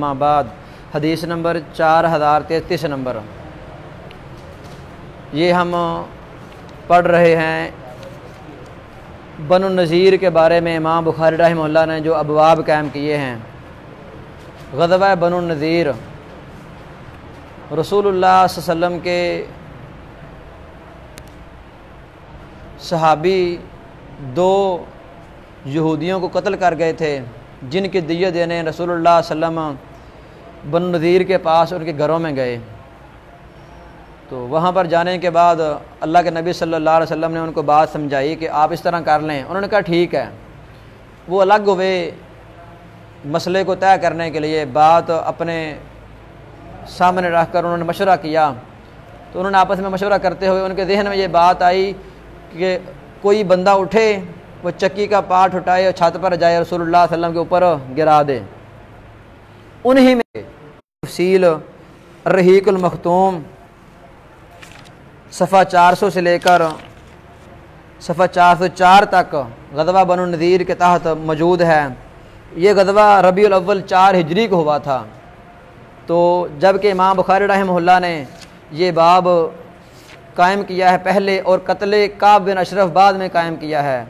अम्मा बाद। हदीस नंबर 4033 नंबर। ये हम पढ़ रहे हैं बनु नज़ीर के बारे में। इमाम बुखारी रहमहुल्लाह ने जो अबवाब कायम किए हैं। ग़ज़वा बनु नज़ीर, रसूलुल्लाह सल्लल्लाहु अलैहि वसल्लम के सहाबी दो यहूदियों को कत्ल कर गए थे, जिनकी दियत देने रसूलुल्लाह सल्लल्लाहु अलैहि वसल्लम बनु नज़ीर के पास उनके घरों में गए। तो वहाँ पर जाने के बाद अल्लाह के नबी सल्लल्लाहु अलैहि वसल्लम ने उनको बात समझाई कि आप इस तरह कर लें। उन्होंने कहा ठीक है। वो अलग हुए मसले को तय करने के लिए, बात अपने सामने रख कर उन्होंने मशवरा किया। तो उन्होंने आपस में मशवरा करते हुए उनके जहन में ये बात आई कि कोई बंदा उठे, वो चक्की का पार्ट उठाए और छत पर जाए, रसूलुल्लाह सल्लल्लाहु अलैहि वसल्लम के ऊपर गिरा दे। उन्हीं में तफसील रहीकुल मखतूम सफ़ा 400 से लेकर सफ़ा 404 तक ग़ज़वा बनु नज़ीर के तहत मौजूद है। ये ग़ज़वा रबीउल अव्वल 4 हिजरी को हुआ था। तो जबकि इमाम बुखारी रहमहुल्लाह ने ये बाब कायम किया है पहले, और कत्ल काब बिन अशरफ बाद में कायम किया है।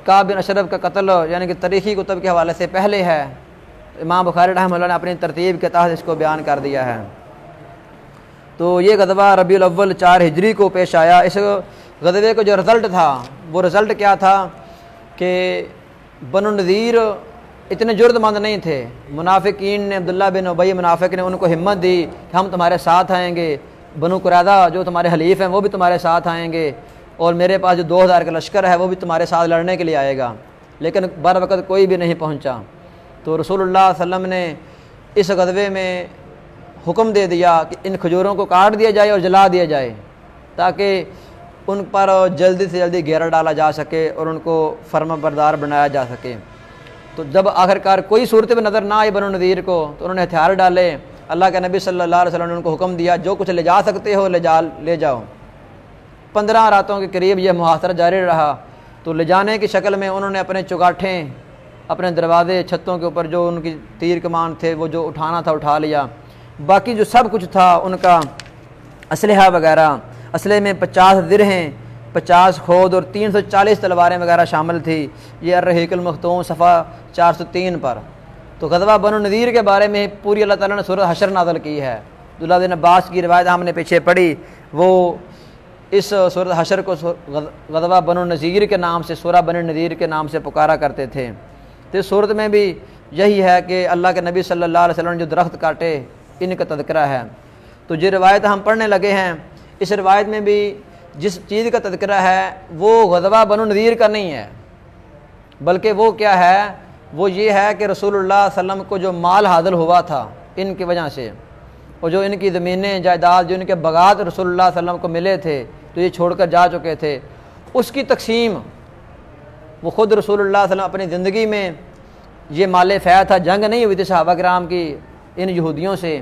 काब बिन अशरफ का कत्ल यानी कि तारीख़ी कुतब के हवाले से पहले है। इमाम बुखारी रहमहुल्लाह ने अपनी तरतीब के तहत इसको बयान कर दिया है। तो ये ग़ज़वा रबीउल अव्वल 4 हिजरी को पेश आया। इस ग़ज़वे को जो रिज़ल्ट था, वो रिज़ल्ट क्या था कि बनु नज़ीर इतने जुर्दमंद नहीं थे। मुनाफिकीन ने, अब्दुल्लाह बिन उबई मुनाफिक ने उनको हिम्मत दी कि हम तुम्हारे साथ आएंगे, बनु कुरैज़ा जो तुम्हारे हलीफ हैं वो भी तुम्हारे साथ आएंगे, और मेरे पास जो 2000 का लश्कर है वो भी तुम्हारे साथ लड़ने के लिए आएगा। लेकिन बर वक़्त कोई भी नहीं पहुँचा। तो रसूलुल्लाह सल्लल्लाहु अलैहि वसल्लम ने इस ग़ज़वे में हुक्म दे दिया कि इन खजूरों को काट दिया जाए और जला दिया जाए, ताकि उन पर जल्दी से जल्दी घेरा डाला जा सके और उनको फर्माबरदार बनाया जा सके। तो जब आखिरकार कोई सूरत में नज़र ना आई बनु नज़ीर को, तो उन्होंने हथियार डाले। अल्लाह के नबी सल्लल्लाहु अलैहि वसल्लम ने उनको हुक्म दिया, जो कुछ ले जा सकते हो ले जाओ। 15 रातों के करीब यह मुहासरा जारी रहा। तो ले जाने की शक्ल में उन्होंने अपने चुगाठें, अपने दरवाजे, छतों के ऊपर जो उनकी तीर कमान थे वो जो उठाना था उठा लिया। बाकी जो सब कुछ था उनका असलहा वगैरह, असले में 50 दिरहें, 50 खोद और 340 तलवारें वगैरह शामिल थी। ये रहीकुल मखतूम सफ़ा 403 पर। तो ग़ज़वा बनु नज़ीर के बारे में पूरी अल्लाह ताला ने सूरत हशर नाज़िल की है। अब्दुल्लाह बिन अब्बास की रिवायत हमने पीछे पढ़ी, वो इस सूरत हशर को ग़ज़वा बनु नज़ीर के नाम से, सूरह बनु नज़ीर के नाम से पुकारा करते थे। तो इस सूरत में भी यही है कि अल्लाह के नबी सल्लल्लाहु अलैहि वसल्लम ने जो दरख्त काटे, इनका तज़किरा है। तो जो रिवायत हम पढ़ने लगे हैं, इस रिवायत में भी जिस चीज़ का तज़किरा है वो ग़ज़वा बनु नज़ीर का नहीं है, बल्कि वो क्या है, वो ये है कि रसूलुल्लाह सल्लल्लाहु अलैहि वसल्लम को जो माल हासिल हुआ था इनकी वजह से, और जो इनकी ज़मीनें जायदाद, जो इनके बगात रसूलुल्लाह सल्लल्लाहु अलैहि वसल्लम को मिले थे, तो ये छोड़कर जा चुके थे, उसकी तकसीम वो ख़ुद रसूलुल्लाह सल्लल्लाहु अलैहि वसल्लम अपनी ज़िंदगी में, ये माल फ़ै था, जंग नहीं हुई थी सहाबा किराम की इन यहूदियों से।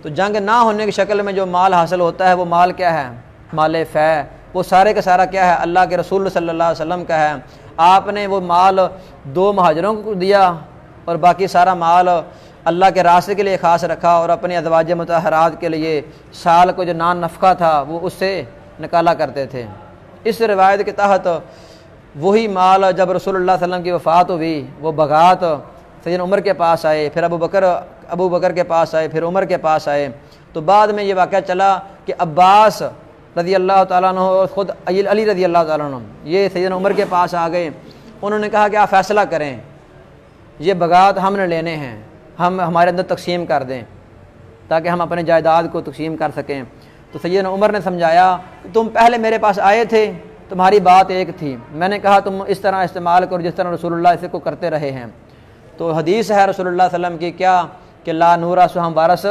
तो जंग ना होने की शक्ल में जो माल हासिल होता है वो माल क्या है, माल फ़ै। वो सारे का सारा क्या है, अल्लाह के रसूल सल्लल्लाहु अलैहि वसल्लम का है। आपने वो माल 2 महाजरों को दिया और बाकी सारा माल अल्लाह के रास्ते के लिए ख़ास रखा, और अपने अज़वाज मुतहरात के लिए साल को जो नान नफ़का था वो उससे निकाला करते थे। इस रिवायत के तहत वही माल जब रसूलुल्लाह सल्लल्लाहु अलैहि वसल्लम की वफ़ात हुई, वो बगात सैयदना उमर के पास आए, फिर अबू बकर के पास आए, फिर उमर के पास आए। तो बाद में ये वाक़या चला कि अब्बास रज़ी अल्लाह ताला अन्हु और ख़ुद अली रज़ी अल्लाह ताला अन्हु ये सैयदना उमर के पास आ गए। उन्होंने कहा कि आप फ़ैसला करें, ये बगात हमने लेने हैं, हम हमारे अंदर तकसीम कर दें ताकि हम अपने जायदाद को तकसीम कर सकें। तो सैयदना उमर ने समझाया कि तुम पहले मेरे पास आए थे, तुम्हारी बात एक थी, मैंने कहा तुम इस तरह इस्तेमाल करो जिस तरह रसूलुल्लाह इसे को करते रहे हैं। तो हदीस है रसूलुल्लाह सल्लल्लाहु अलैहि वसल्लम की क्या कि ला नूरा सो हम वारस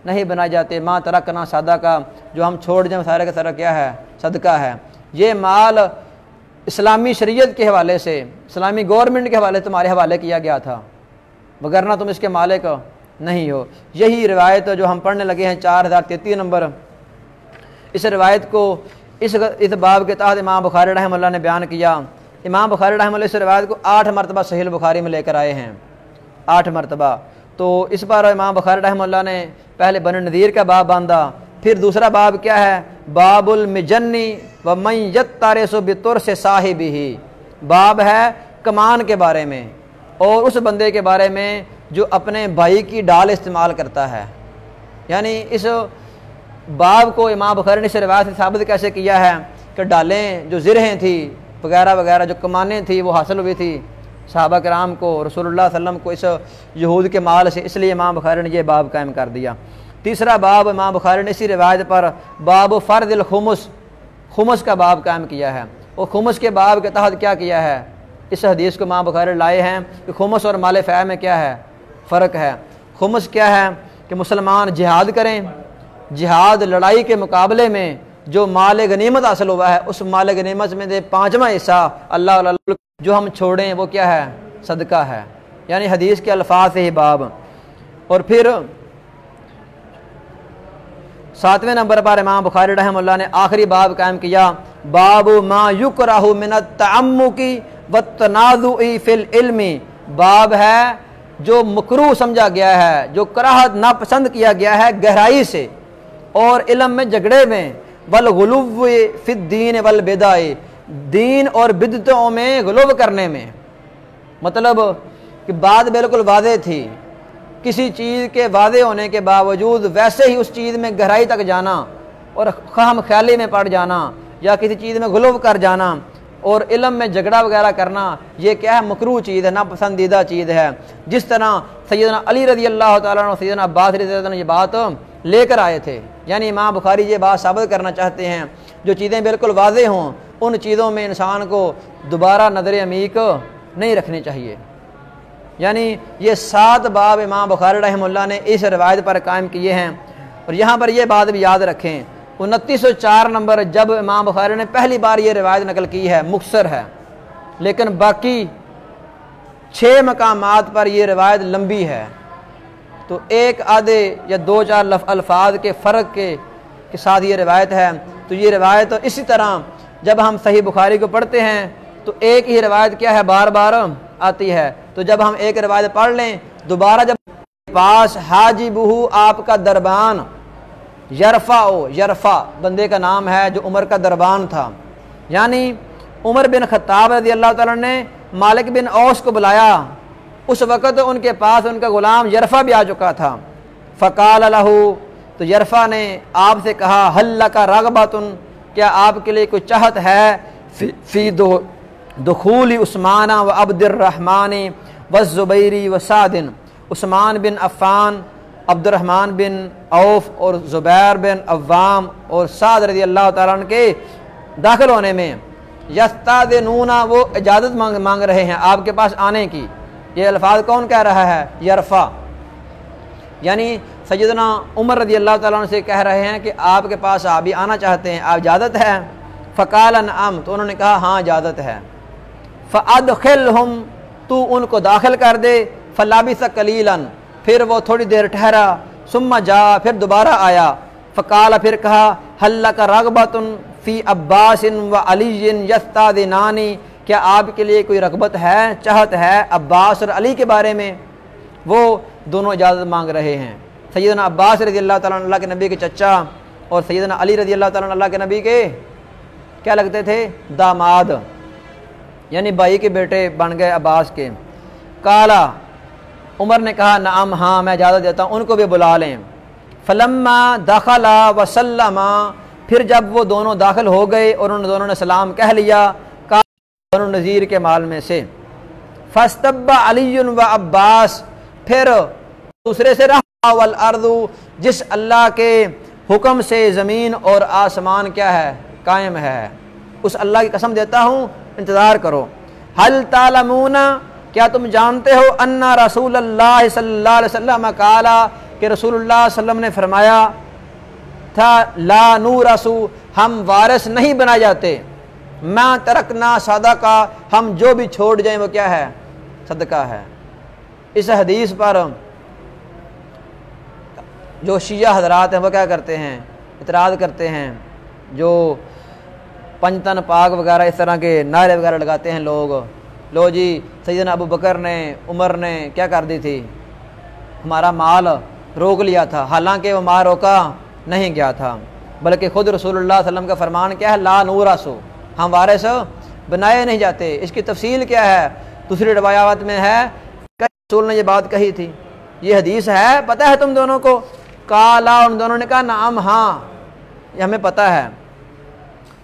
नहीं बनाए जाते, माँ तरकना सादा का, जो हम छोड़ जाए सारे का सारा क्या है, सदका है। ये माल इस्लामी शरीयत के हवाले से, इस्लामी गवर्नमेंट के हवाले तुम्हारे हवाले किया गया था, वगरना तुम इसके मालिक नहीं हो। यही रिवायत जो हम पढ़ने लगे हैं 4033 नंबर, इस रिवायत को इस बाब के तहत इमाम बुखारी रहमतुल्लाह ने बयान किया। इमाम बुखारी रहमतुल्लाह इस रिवायत को 8 मरतबा सहीह बुखारी में लेकर आए हैं, 8 मरतबा। तो इस पर इमाम बुखारी रहमतुल्लाह ने पहले बनु नज़ीर का बाब बांधा। फिर दूसरा बाब क्या है, बाबुल मिजन्नी व मन यत्तारिसु बितुर्स साहिबिही, बाब है कमान के बारे में और उस बंदे के बारे में जो अपने भाई की डाल इस्तेमाल करता है। यानी इस बाब को इमाम बुखारी ने इस रिवायत से साबित कैसे किया है कि डालें जो ज़िरहें थी वगैरह वगैरह जो कमानें थी वो हासिल हुई थी सहाबा कराम को, रसूलुल्लाह सल्लल्लाहु अलैहि वसल्लम को इस यहूद के माल से, इसलिए इमाम बुखारी ने यह बाब कायम कर दिया। तीसरा बाब इमाम बुखारी ने इसी रिवायत पर बाब फ़र्दिल खुमुस, खुमुस का बाब कायम किया है। और खुमुस के बाब के तहत क्या किया है, इस हदीस को इमाम बुखारी लाए हैं कि खुमुस और माल फ़ै में क्या है, फ़र्क है। खुमुस क्या है कि मुसलमान जिहाद करें, जिहाद लड़ाई के मुकाबले में जो माल गनीमत हासिल हुआ है उस माल गनीमत में से 5वां हिस्सा अल्लाह जो हम छोड़ें वो क्या है, सदका है। यानी हदीस के अल्फाज से ही बाब। और फिर 7वें नंबर पर इमाम बुखारी रहमतुल्लाह ने आखिरी बाब कायम किया, बाबु मा युकरहु मिनत तअम्मुकी वत्तनाज़ुई फिल इल्मी, बाब है जो मकरूह समझा गया है, जो कराहत नापसंद किया गया है गहराई से और इल्म में झगड़े में, वल गुलुव फिद दीन वल बिदाई, दीन और बिदतों में गुलुव करने में। मतलब कि बात बिल्कुल वाज़ेह थी, किसी चीज़ के वाज़ेह होने के बावजूद वैसे ही उस चीज़ में गहराई तक जाना और खाम ख्याली में पड़ जाना या किसी चीज़ में गुलुव कर जाना और इल्म में झगड़ा वगैरह करना, ये क्या है, मकरूह चीज़ है, नापसंदीदा चीज़ है। जिस तरह सैयदना अली रज़ी अल्लाह ताला अन्हु, सैयदना अब्बास रज़ी अल्लाह ताला अन्हु ये बात लेकर आए थे। यानी इमाम बुखारी ये बात साबित करना चाहते हैं जो चीज़ें बिल्कुल वाज़ेह हों उन चीज़ों में इंसान को दोबारा नज़र अमीक नहीं रखनी चाहिए। यानी ये 7 बाब इमाम बुखारी रहमतुल्लाह ने इस रवायत पर कायम किए हैं। और यहाँ पर यह बात भी याद रखें, 2904 नंबर जब इमाम बुखारी ने पहली बार ये रवायत नकल की है, मुख्तसर है, लेकिन बाकी 6 मकामात पर यह रवायत लंबी है। तो एक आधे या 2-4 अल्फाज के फ़र्क के साथ ये रवायत है। तो ये रवायत इसी तरह जब हम सही बुखारी को पढ़ते हैं तो एक ही रवायत क्या है, बार बार आती है। तो जब हम एक रवायत पढ़ लें, दोबारा जब पास हाजिबुहु, आपका दरबान, यरफ़ा ओ, यरफ़ा बंदे का नाम है जो उमर का दरबान था। यानी उमर बिन खत्ताब रज़ी अल्लाह ताला ने मालिक बिन औस को बुलाया, उस वक़्त उनके पास उनका ग़ुलाम यरफ़ा भी आ चुका था। फ़क़ाल लहू, तो यरफ़ा ने आपसे कहा, हल लका रग़बतुन, क्या आपके लिए कोई चाहत है, फ़ी दुखूली उस्माना व अब्दुर्रहमानी व ज़ुबैरी व सादिन, उस्मान बिन अफ़्फ़ान, अब्दुर्रहमान बिन औफ और ज़ुबैर बिन अव्वाम और साद रज़ी अल्लाह ताला अन्हु के दाखिल होने में। यस्तादिनूना, वो इजाज़त मांग रहे हैं आपके पास आने की। ये अल्फाज कौन कह रहा है, यरफ़ा। यानी सैयदना उमर रज़ी अल्लाह ताला अन्हु से कह रहे हैं कि आपके पास आप भी आना चाहते हैं, आप इजाज़त है। फ़क़ाल नअम, तो उन्होंने कहा हाँ इजाज़त है। फ़अदखिलहुम, तू उनको दाखिल कर दे। फ़लाबिस कलीलन, फिर वो थोड़ी देर ठहरा। सुम्मा जा, फिर दोबारा आया। फ़क़ाल, फिर कहा, हल लका रग़बतुन फ़ी अब्बासिन व अलीयिन यस्तादिनानी, क्या आपके लिए कोई रग़बत है, चाहत है अब्बास और अली के बारे में। वो दोनों इजाज़त मांग रहे हैं। सैयदना अब्बास रज़ी अल्लाह ताला अन्हु अल्लाह के नबी के चचा और सैयदना अली रज़ी अल्लाह ताला अन्हु अल्लाह के नबी के क्या लगते थे, दामाद, यानी भाई के बेटे बन गए अब्बास के। काला, उमर ने कहा, नाम, हाँ मैं इजाज़त देता हूँ, उनको भी बुला लें। फलम्मा दखला वसल्लमा, फिर जब वो दोनों दाखिल हो गए और उन दोनों ने सलाम कह लिया, बनु नज़ीर के माल में से। फस्तब्बा अलीयुन व अब्बास, फिर दूसरे से रहा वल अर्दु, जिस अल्लाह के हुक्म से ज़मीन और आसमान क्या है, कायम है, उस अल्लाह की कसम देता हूँ, इंतज़ार करो। हल तालमूना, क्या तुम जानते हो, अन्ना रसूलुल्लाह सल्लल्लाहु अलैहि वसल्लम काला, कि रसूलुल्लाह सल्लल्लाहु अलैहि वसल्लम ने फरमाया था, ला नूरसु, हम वारिस नहीं बनाए जाते, मैं तरकना सदका, हम जो भी छोड़ जाएं वो क्या है, सदका है। इस हदीस पर जो शिया हजरात हैं वो क्या करते हैं, इतराज़ करते हैं। जो पंचतन पाक वगैरह इस तरह के नारे वगैरह लगाते हैं लोग, लो जी सैयदना अबू बकर ने, उमर ने क्या कर दी थी, हमारा माल रोक लिया था, हालांकि वो माल रोका नहीं गया था, बल्कि खुद रसूलुल्लाह सल्लल्लाहु अलैहि वसल्लम का फरमान क्या है, ला नूरसो, हम वारिस बनाए नहीं जाते। इसकी तफसील क्या है, दूसरी रिवायात में है रसूल ने ये बात कही थी, ये हदीस है, पता है तुम दोनों को? काला, उन दोनों ने कहा नाम, हाँ ये हमें पता है।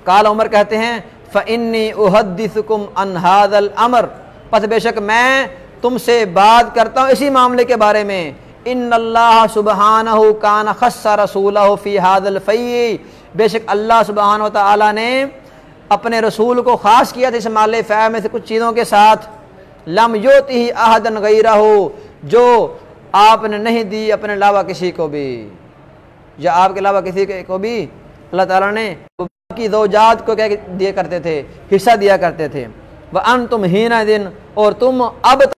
काला उमर कहते हैं फ़इन्नी उहद्दिसुकुम अन हाज़ल अमर, बस बेशक मैं तुमसे बात करता हूँ इसी मामले के बारे में। इन्नल्लाह सुब्हानहु कान खस्सा रसूलहु फी हाज़ल फ़ई, बेशक अल्लाह सुब्हानहु व तआला ने अपने रसूल को ख़ास किया था इस माले फ़ै में से कुछ चीज़ों के साथ। लम युतिही अहदन गैरहु, जो आपने नहीं दी अपने अलावा किसी को भी, या आपके अलावा किसी को भी अल्लाह ताला ने की ज़ौजात को क्या दिया करते थे, हिस्सा दिया करते थे। व अंतुम हीना दिन, और तुम अब